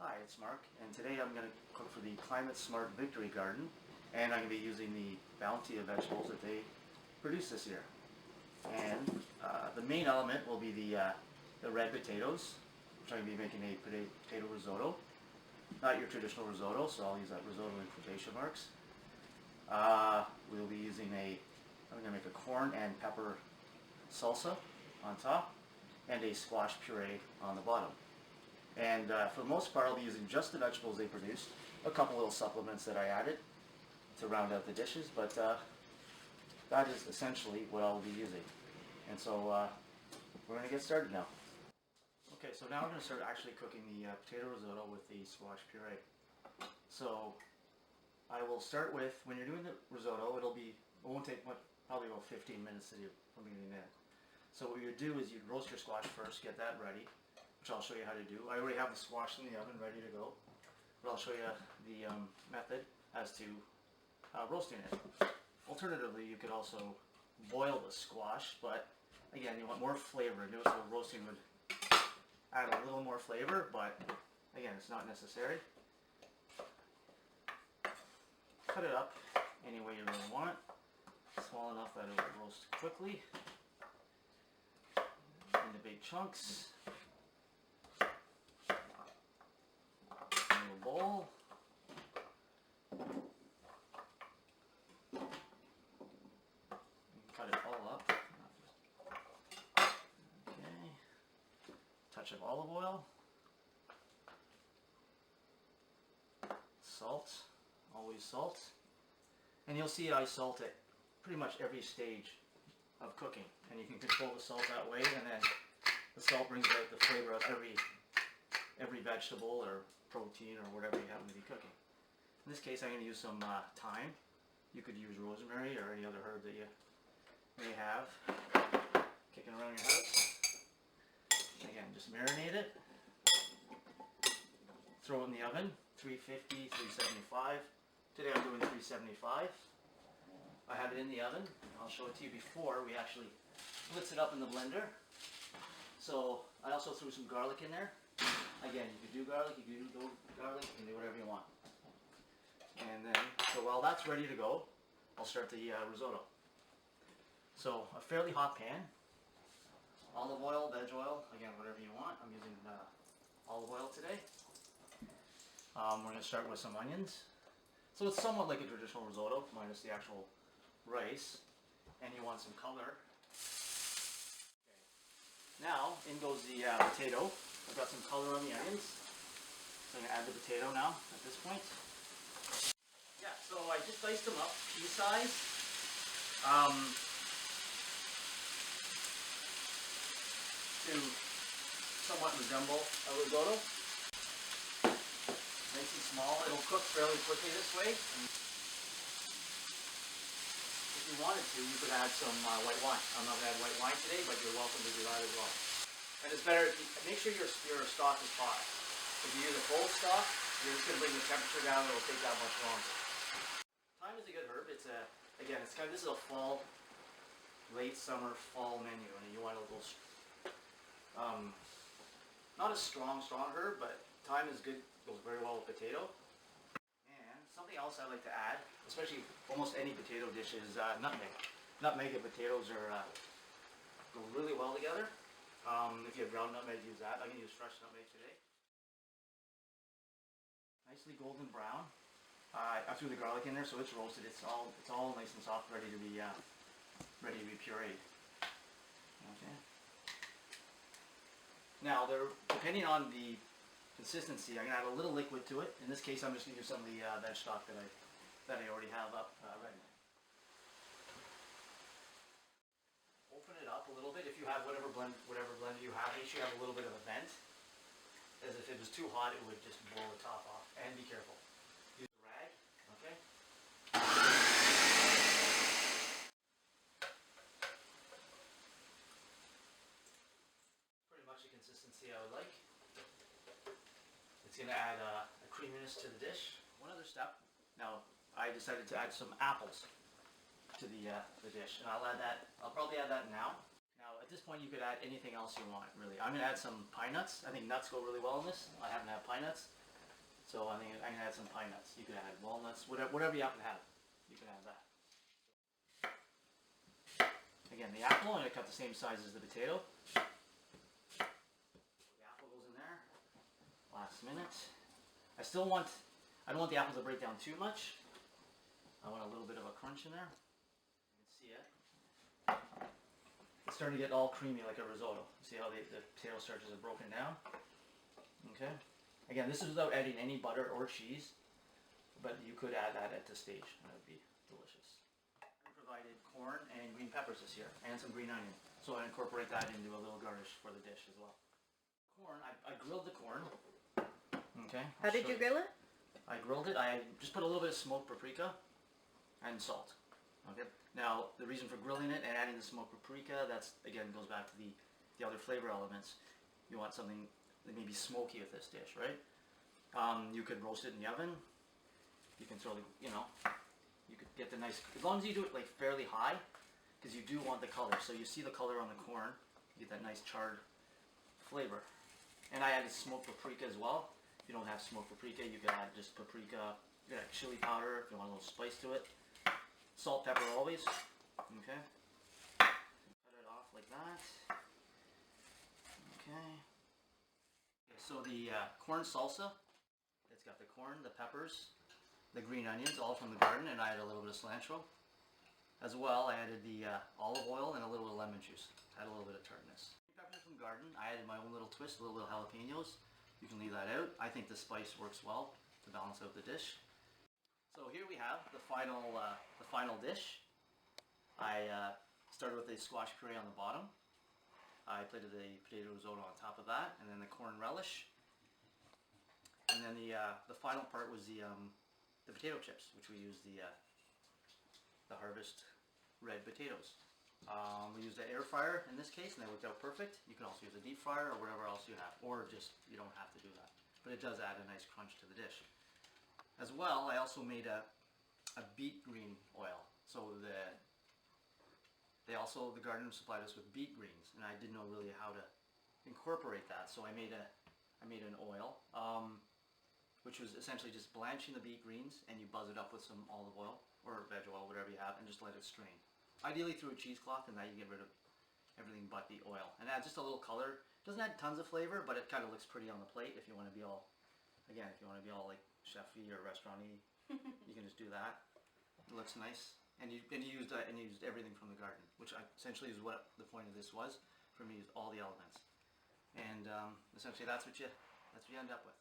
Hi, it's Mark, and today I'm going to cook for the Climate Smart Victory Garden, and I'm going to be using the bounty of vegetables that they produce this year. And the main element will be the red potatoes, which I'm going to be making a potato risotto. Not your traditional risotto, so I'll use that risotto in quotation marks. We'll be using I'm going to make a corn and pepper salsa on top, and a squash puree on the bottom. And for the most part, I'll be using just the vegetables they produce. A couple little supplements that I added to round out the dishes, but that is essentially what I'll be using. And so we're going to get started now. Okay, so now we're going to start actually cooking the potato risotto with the squash puree. So I will start with, when you're doing the risotto, it won't take much, probably about 15 minutes to do from beginning to end. So what you do is you roast your squash first, get that ready, which I'll show you how to do. I already have the squash in the oven ready to go, but I'll show you the method as to roasting it. Alternatively, you could also boil the squash, but again, you want more flavor in it, so roasting would add a little more flavor, but again, it's not necessary. Cut it up any way you really want, small enough that it will roast quickly into big chunks. In a bowl. Cut it all up. Okay. Touch of olive oil. Salt. Always salt. And you'll see I salt it pretty much every stage of cooking. And you can control the salt that way, and then the salt brings out the flavor of every vegetable or protein or whatever you happen to be cooking. In this case, I'm going to use some thyme. You could use rosemary or any other herb that you may have kicking around your house. Again, just marinate it. Throw it in the oven, 350, 375. Today I'm doing 375. I have it in the oven. I'll show it to you before we actually blitz it up in the blender. So I also threw some garlic in there. Again, you can do garlic, you can do garlic, you can do whatever you want. And then, so while that's ready to go, I'll start the risotto. So a fairly hot pan, olive oil, veg oil, again, whatever you want. I'm using olive oil today. We're going to start with some onions. So it's somewhat like a traditional risotto, minus the actual rice. And you want some color. Okay. Now, in goes the potato. I've got some color on the onions. So I'm going to add the potato now at this point. Yeah, so I just diced them up, pea size. To somewhat resemble a risotto. Nice and small. It'll cook fairly quickly this way. And if you wanted to, you could add some white wine. I'm not going to add white wine today, but you're welcome to do that as well. And it's better if you make sure your stock is hot. If you use a cold stock, you're just going to bring the temperature down. It'll take that much longer. Thyme is a good herb. It's this is a fall, late summer fall menu, and you want a little, not a strong herb, but thyme is good. Goes very well with potato. And something else I like to add, especially almost any potato dish, is nutmeg. Nutmeg and potatoes go really well together. If you have ground nutmeg, use that. I'm going to use fresh nutmeg today. Nicely golden brown. I threw the garlic in there, so it's roasted. It's all nice and soft, ready to be pureed. Okay. Now, depending on the consistency, I'm going to add a little liquid to it. In this case, I'm just going to use some of the veg stock that I already have up ready. Open it up a little bit. If you have whatever blender you have, make sure you have a little bit of a vent. As if it was too hot, it would just blow the top off. And be careful. Use a rag, okay? Pretty much the consistency I would like. It's going to add a creaminess to the dish. One other step. Now, I decided to add some apples to the dish, and I'll probably add that now. Now, at this point, you could add anything else you want, really. I'm going to add some pine nuts. I think nuts go really well in this. I happen to have pine nuts. So I'm gonna add some pine nuts. You could add walnuts, whatever you happen to have. You can add that. Again, the apple, I'm gonna cut the same size as the potato. The apple goes in there. Last minute. I don't want the apple to break down too much. I want a little bit of a crunch in there. You can see it. It's starting to get all creamy like a risotto. See how the potato starches are broken down? Okay. Again, this is without adding any butter or cheese, but you could add that at this stage. That would be delicious. I provided corn and green peppers this year, and some green onion. So I incorporate that into a little garnish for the dish as well. Corn, I grilled the corn. Okay. How did you grill it? I grilled it. I just put a little bit of smoked paprika and salt. Okay. Now the reason for grilling it and adding the smoked paprika, that's again goes back to the other flavor elements. You want something that may be smoky with this dish, right? You could roast it in the oven. You can throw the, you could get the nice, as long as you do it like fairly high, because you do want the color. So you see the color on the corn, you get that nice charred flavor. And I added smoked paprika as well. If you don't have smoked paprika, you can add just paprika. You can add chili powder if you want a little spice to it. Salt, pepper always. Okay. Cut it off like that. Okay. So the corn salsa, it's got the corn, the peppers, the green onions, all from the garden, and I added a little bit of cilantro. As well, I added the olive oil and a little bit of lemon juice. Add a little bit of tartness. Peppers from the garden, I added my own little twist, a little bit of jalapenos. You can leave that out. I think the spice works well to balance out the dish. So here we have the final dish. I started with a squash puree on the bottom. I plated the potato risotto on top of that, and then the corn relish. And then the final part was the potato chips, which we used the Harvest red potatoes. We used an air fryer in this case, and that worked out perfect. You can also use a deep fryer or whatever else you have, or just you don't have to do that. But it does add a nice crunch to the dish. As well, I also made a beet green oil. So the garden supplied us with beet greens, and I didn't know really how to incorporate that. So I made an oil, which was essentially just blanching the beet greens, and you buzz it up with some olive oil or veg oil, whatever you have, and just let it strain. Ideally through a cheesecloth, and that you get rid of everything but the oil. And add just a little color. Doesn't add tons of flavor, but it kind of looks pretty on the plate if you want to be all, again, if you want to be all like chef-y or restaurant-y, you can just do that. It looks nice. And you used everything from the garden, which essentially is what the point of this was, for me, is all the elements. And essentially that's what you end up with.